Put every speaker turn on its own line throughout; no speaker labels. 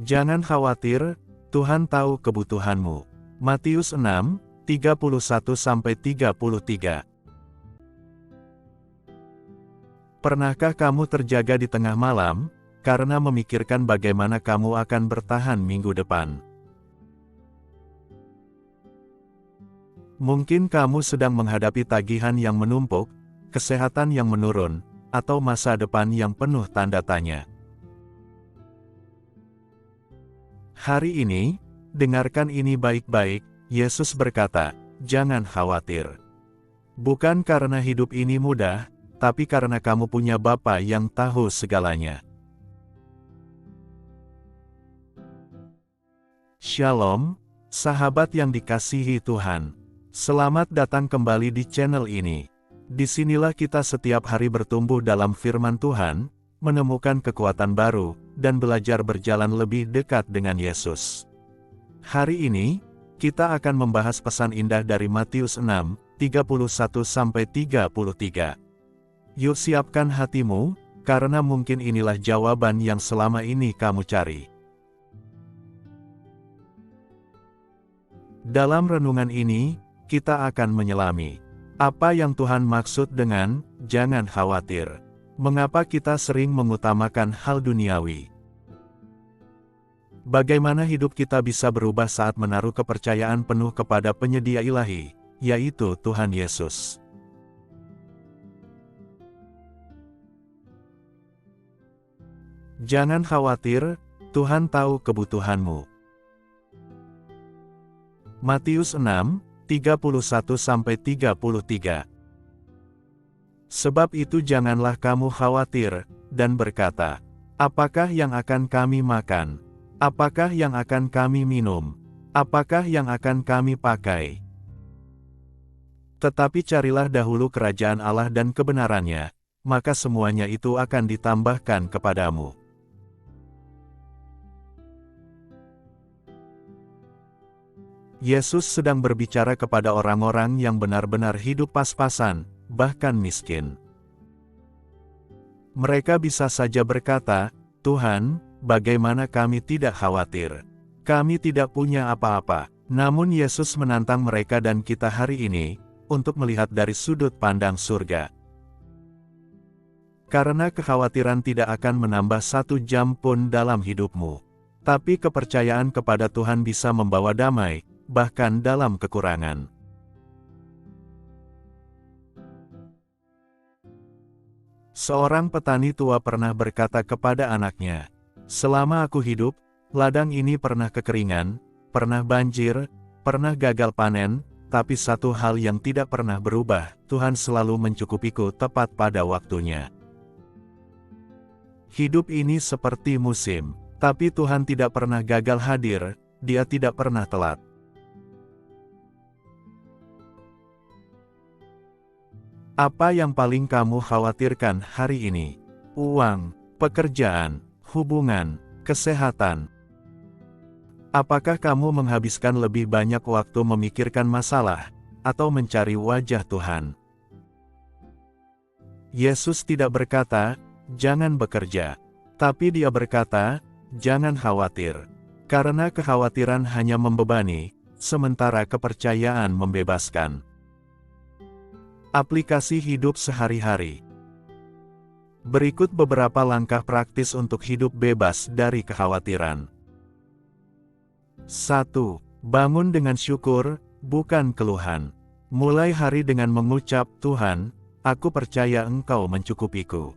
Jangan khawatir, Tuhan tahu kebutuhanmu. Matius 6, 31-33. Pernahkah kamu terjaga di tengah malam, karena memikirkan bagaimana kamu akan bertahan minggu depan? Mungkin kamu sedang menghadapi tagihan yang menumpuk, kesehatan yang menurun, atau masa depan yang penuh tanda tanya. Hari ini, dengarkan ini baik-baik, Yesus berkata, jangan khawatir. Bukan karena hidup ini mudah, tapi karena kamu punya Bapa yang tahu segalanya. Shalom, sahabat yang dikasihi Tuhan. Selamat datang kembali di channel ini. Disinilah kita setiap hari bertumbuh dalam firman Tuhan, menemukan kekuatan baru, dan belajar berjalan lebih dekat dengan Yesus. Hari ini, kita akan membahas pesan indah dari Matius 6, 31-33. Yuk siapkan hatimu, karena mungkin inilah jawaban yang selama ini kamu cari. Dalam renungan ini, kita akan menyelami apa yang Tuhan maksud dengan "jangan khawatir". Mengapa kita sering mengutamakan hal duniawi? Bagaimana hidup kita bisa berubah saat menaruh kepercayaan penuh kepada penyedia ilahi, yaitu Tuhan Yesus? Jangan khawatir, Tuhan tahu kebutuhanmu. Matius 6, 31-33. Sebab itu janganlah kamu khawatir, dan berkata, apakah yang akan kami makan? Apakah yang akan kami minum? Apakah yang akan kami pakai? Tetapi carilah dahulu kerajaan Allah dan kebenarannya, maka semuanya itu akan ditambahkan kepadamu. Yesus sedang berbicara kepada orang-orang yang benar-benar hidup pas-pasan, bahkan miskin. Mereka bisa saja berkata, Tuhan, bagaimana kami tidak khawatir? Kami tidak punya apa-apa. Namun Yesus menantang mereka dan kita hari ini, untuk melihat dari sudut pandang surga. Karena kekhawatiran tidak akan menambah 1 jam pun dalam hidupmu. Tapi kepercayaan kepada Tuhan bisa membawa damai, bahkan dalam kekurangan. Seorang petani tua pernah berkata kepada anaknya, selama aku hidup, ladang ini pernah kekeringan, pernah banjir, pernah gagal panen, tapi satu hal yang tidak pernah berubah, Tuhan selalu mencukupiku tepat pada waktunya. Hidup ini seperti musim, tapi Tuhan tidak pernah gagal hadir, Dia tidak pernah telat. Apa yang paling kamu khawatirkan hari ini? Uang, pekerjaan, hubungan, kesehatan. Apakah kamu menghabiskan lebih banyak waktu memikirkan masalah, atau mencari wajah Tuhan? Yesus tidak berkata, jangan bekerja. Tapi Dia berkata, jangan khawatir. Karena kekhawatiran hanya membebani, sementara kepercayaan membebaskan. Aplikasi hidup sehari-hari. Berikut beberapa langkah praktis untuk hidup bebas dari kekhawatiran. 1. Bangun dengan syukur, bukan keluhan. Mulai hari dengan mengucap, Tuhan, aku percaya Engkau mencukupiku.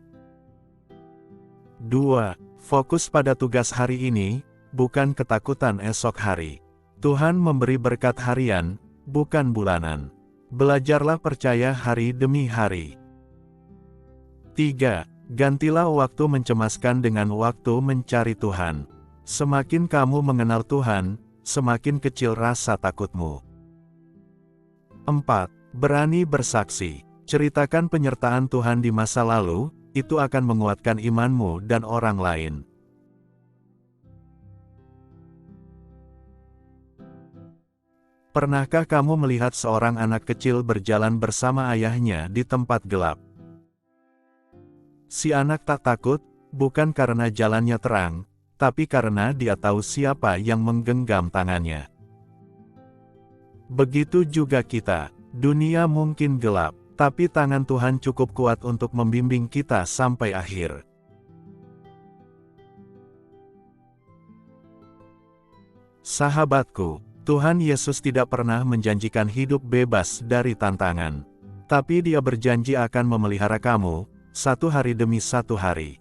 2. Fokus pada tugas hari ini, bukan ketakutan esok hari. Tuhan memberi berkat harian, bukan bulanan. Belajarlah percaya hari demi hari. 3. Gantilah waktu mencemaskan dengan waktu mencari Tuhan. Semakin kamu mengenal Tuhan, semakin kecil rasa takutmu. 4. Berani bersaksi. Ceritakan penyertaan Tuhan di masa lalu, itu akan menguatkan imanmu dan orang lain. Pernahkah kamu melihat seorang anak kecil berjalan bersama ayahnya di tempat gelap? Si anak tak takut, bukan karena jalannya terang, tapi karena Dia tahu siapa yang menggenggam tangannya. Begitu juga kita, dunia mungkin gelap, tapi tangan Tuhan cukup kuat untuk membimbing kita sampai akhir. Sahabatku, Tuhan Yesus tidak pernah menjanjikan hidup bebas dari tantangan. Tapi Dia berjanji akan memelihara kamu, satu hari demi satu hari.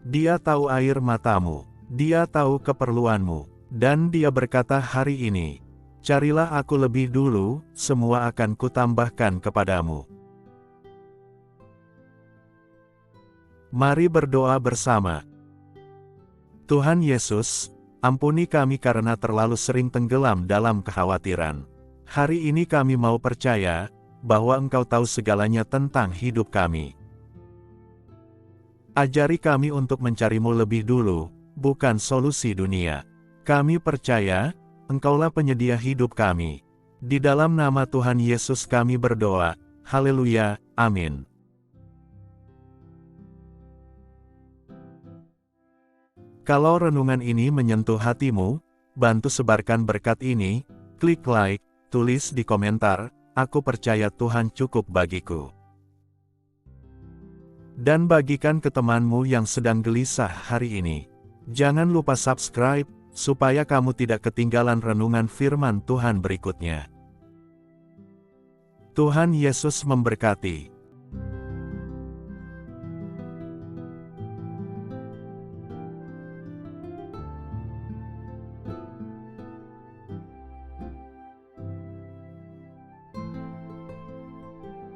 Dia tahu air matamu, Dia tahu keperluanmu, dan Dia berkata hari ini, "Carilah Aku lebih dulu, semua akan Kutambahkan kepadamu." Mari berdoa bersama. Tuhan Yesus, ampuni kami karena terlalu sering tenggelam dalam kekhawatiran. Hari ini kami mau percaya bahwa Engkau tahu segalanya tentang hidup kami. Ajari kami untuk mencari-Mu lebih dulu, bukan solusi dunia. Kami percaya, Engkaulah penyedia hidup kami. Di dalam nama Tuhan Yesus kami berdoa. Haleluya, amin. Kalau renungan ini menyentuh hatimu, bantu sebarkan berkat ini, klik like, tulis di komentar, "Aku percaya Tuhan cukup bagiku." Dan bagikan ke temanmu yang sedang gelisah hari ini. Jangan lupa subscribe, supaya kamu tidak ketinggalan renungan firman Tuhan berikutnya. Tuhan Yesus memberkati.